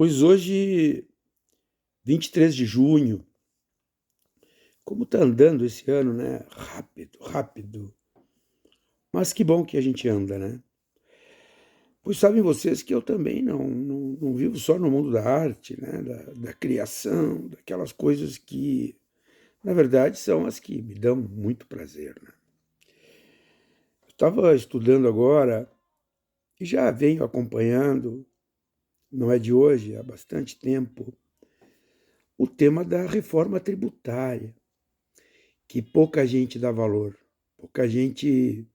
Pois hoje, 23 de junho, como está andando esse ano, né? Rápido, rápido. Mas que bom que a gente anda, né? Pois sabem vocês que eu também não vivo só no mundo da arte, né? Da criação, daquelas coisas que, na verdade, são as que me dão muito prazer, né? Eu estava estudando agora e já venho acompanhando, não é de hoje, há bastante tempo, o tema da reforma tributária, que pouca gente dá valor, pouca gente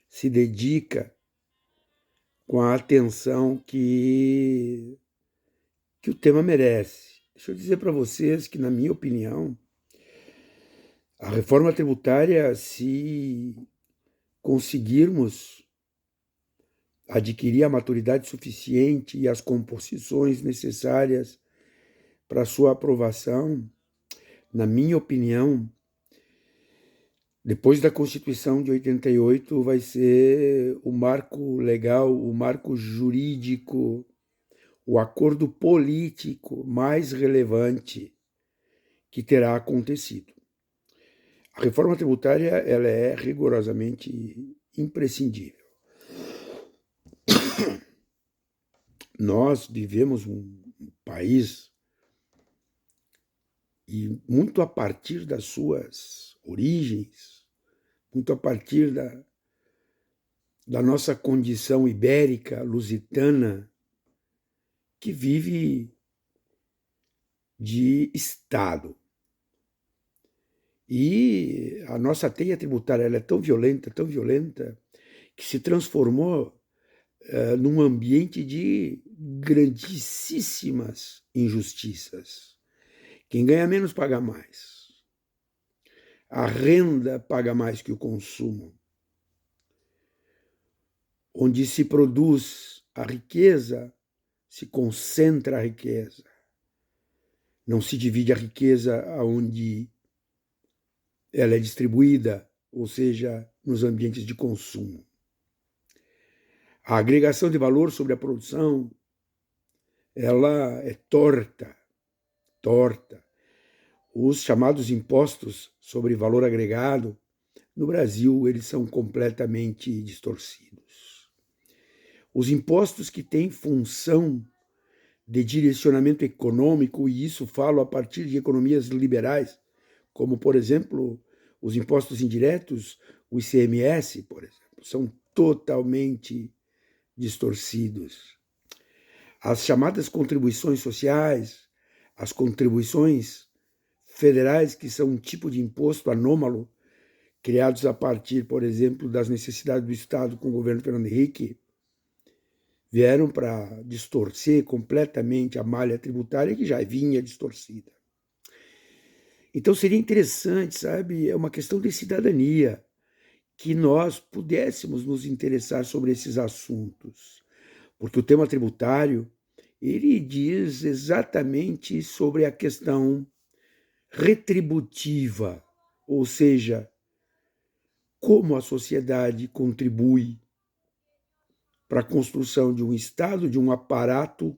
se dedica com a atenção que o tema merece. Deixa eu dizer para vocês que, na minha opinião, a reforma tributária, se conseguirmos adquirir a maturidade suficiente e as composições necessárias para sua aprovação, na minha opinião, depois da Constituição de 88, vai ser o marco legal, o marco jurídico, o acordo político mais relevante que terá acontecido. A reforma tributária ela é rigorosamente imprescindível. Nós vivemos um país e muito a partir das suas origens, muito a partir da nossa condição ibérica, lusitana, que vive de Estado. E a nossa teia tributária ela é tão violenta, que se transformou num ambiente de grandíssimas injustiças. Quem ganha menos paga mais. A renda paga mais que o consumo. Onde se produz a riqueza, se concentra a riqueza. Não se divide a riqueza onde ela é distribuída, ou seja, nos ambientes de consumo. A agregação de valor sobre a produção, ela é torta. Os chamados impostos sobre valor agregado, no Brasil, eles são completamente distorcidos. Os impostos que têm função de direcionamento econômico, e isso falo a partir de economias liberais, como, por exemplo, os impostos indiretos, o ICMS, por exemplo, são totalmente distorcidos. As chamadas contribuições sociais, as contribuições federais, que são um tipo de imposto anômalo, criados a partir, por exemplo, das necessidades do Estado com o governo Fernando Henrique, vieram para distorcer completamente a malha tributária que já vinha distorcida. Então seria interessante, sabe, é uma questão de cidadania, que nós pudéssemos nos interessar sobre esses assuntos, porque o tema tributário, ele diz exatamente sobre a questão retributiva, ou seja, como a sociedade contribui para a construção de um Estado, de um aparato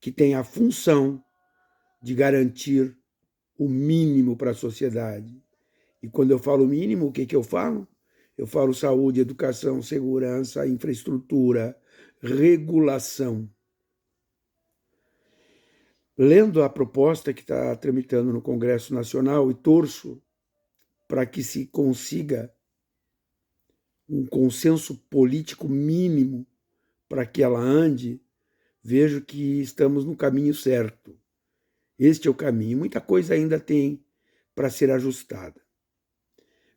que tem a função de garantir o mínimo para a sociedade. E quando eu falo mínimo, o que eu falo? Eu falo saúde, educação, segurança, infraestrutura, regulação. Lendo a proposta que está tramitando no Congresso Nacional e torço para que se consiga um consenso político mínimo para que ela ande, vejo que estamos no caminho certo. Este é o caminho. Muita coisa ainda tem para ser ajustada.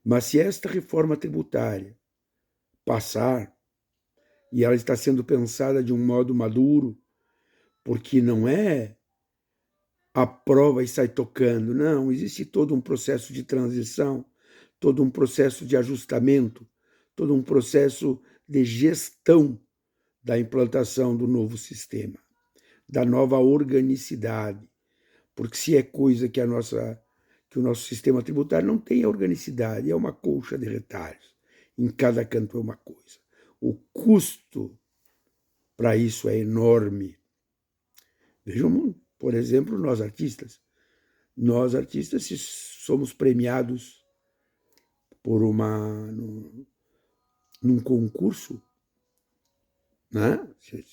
Mas se esta reforma tributária passar, e ela está sendo pensada de um modo maduro, porque não é a prova e sai tocando, não, existe todo um processo de transição, todo um processo de ajustamento, todo um processo de gestão da implantação do novo sistema, da nova organicidade, porque se é coisa que o nosso sistema tributário não tem a organicidade, é uma colcha de retalhos, em cada canto é uma coisa. O custo para isso é enorme. Vejam, por exemplo, nós artistas. Nós artistas, se somos premiados por num concurso, né? Se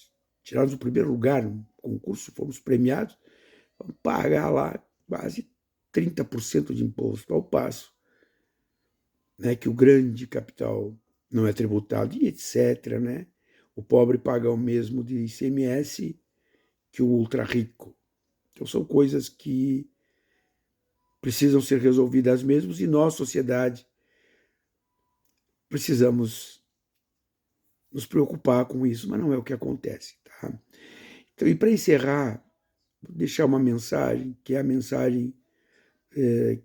tirarmos o primeiro lugar no concurso, fomos premiados, vamos pagar lá quase 30% de imposto, ao passo, né, que o grande capital não é tributado, e etc. Né? O pobre paga o mesmo de ICMS que o ultra rico. Então são coisas que precisam ser resolvidas mesmo, e nós, sociedade, precisamos nos preocupar com isso, mas não é o que acontece. Tá? Então, e para encerrar, vou deixar uma mensagem, que é a mensagem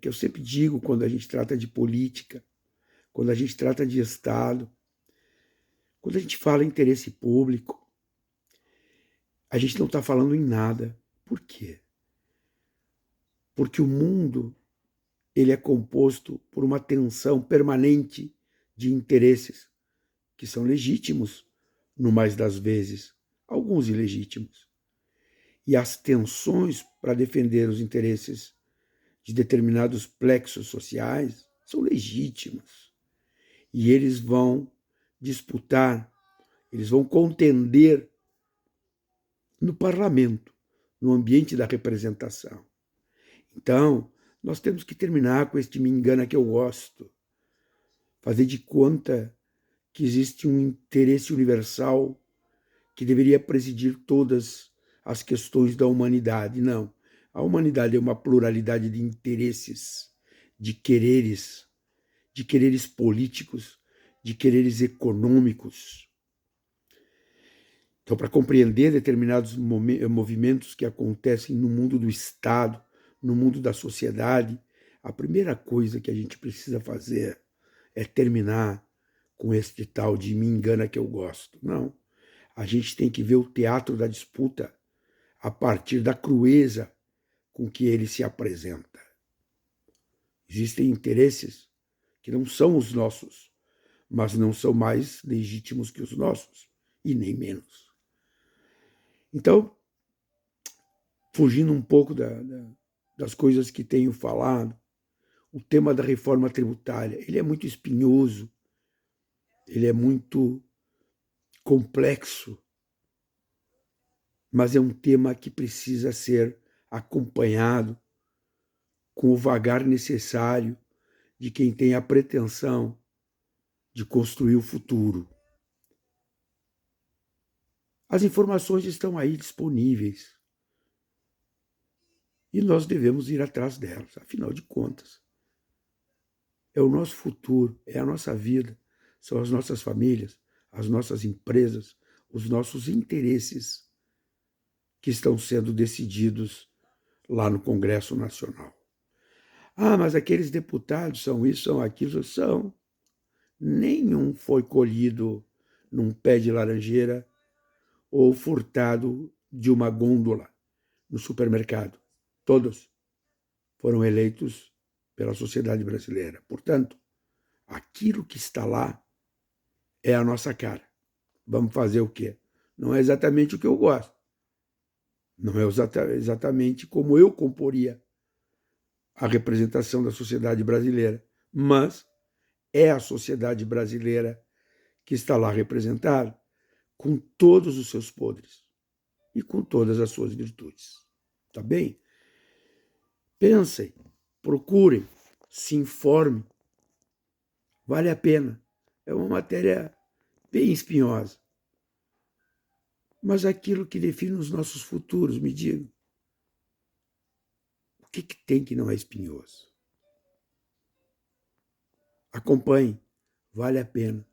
que eu sempre digo quando a gente trata de política, quando a gente trata de Estado, quando a gente fala em interesse público, a gente não está falando em nada. Por quê? Porque o mundo ele é composto por uma tensão permanente de interesses que são legítimos, no mais das vezes, alguns ilegítimos. E as tensões para defender os interesses de determinados plexos sociais são legítimas. E eles vão disputar, eles vão contender no parlamento, no ambiente da representação. Então, nós temos que terminar com este me engana que eu gosto, fazer de conta que existe um interesse universal que deveria presidir todas as questões da humanidade. Não. A humanidade é uma pluralidade de interesses, de quereres políticos, de quereres econômicos. Então, para compreender determinados movimentos que acontecem no mundo do Estado, no mundo da sociedade, a primeira coisa que a gente precisa fazer é terminar com este tal de me engana que eu gosto. Não. A gente tem que ver o teatro da disputa a partir da crueza com que ele se apresenta. Existem interesses que não são os nossos, mas não são mais legítimos que os nossos, e nem menos. Então, fugindo um pouco das coisas que tenho falado, o tema da reforma tributária, ele é muito espinhoso, ele é muito complexo, mas é um tema que precisa ser acompanhado com o vagar necessário de quem tem a pretensão de construir o futuro. As informações estão aí disponíveis e nós devemos ir atrás delas, afinal de contas. É o nosso futuro, é a nossa vida, são as nossas famílias, as nossas empresas, os nossos interesses que estão sendo decididos lá no Congresso Nacional. Ah, mas aqueles deputados são isso, são aquilo, são. Nenhum foi colhido num pé de laranjeira ou furtado de uma gôndola no supermercado. Todos foram eleitos pela sociedade brasileira. Portanto, aquilo que está lá é a nossa cara. Vamos fazer o quê? Não é exatamente o que eu gosto. Não é exatamente como eu comporia a representação da sociedade brasileira, mas é a sociedade brasileira que está lá representada com todos os seus podres e com todas as suas virtudes. Tá bem? Pensem, procurem, se informem. Vale a pena. É uma matéria bem espinhosa. Mas aquilo que define os nossos futuros, me digam. O que tem que não é espinhoso? Acompanhe, vale a pena.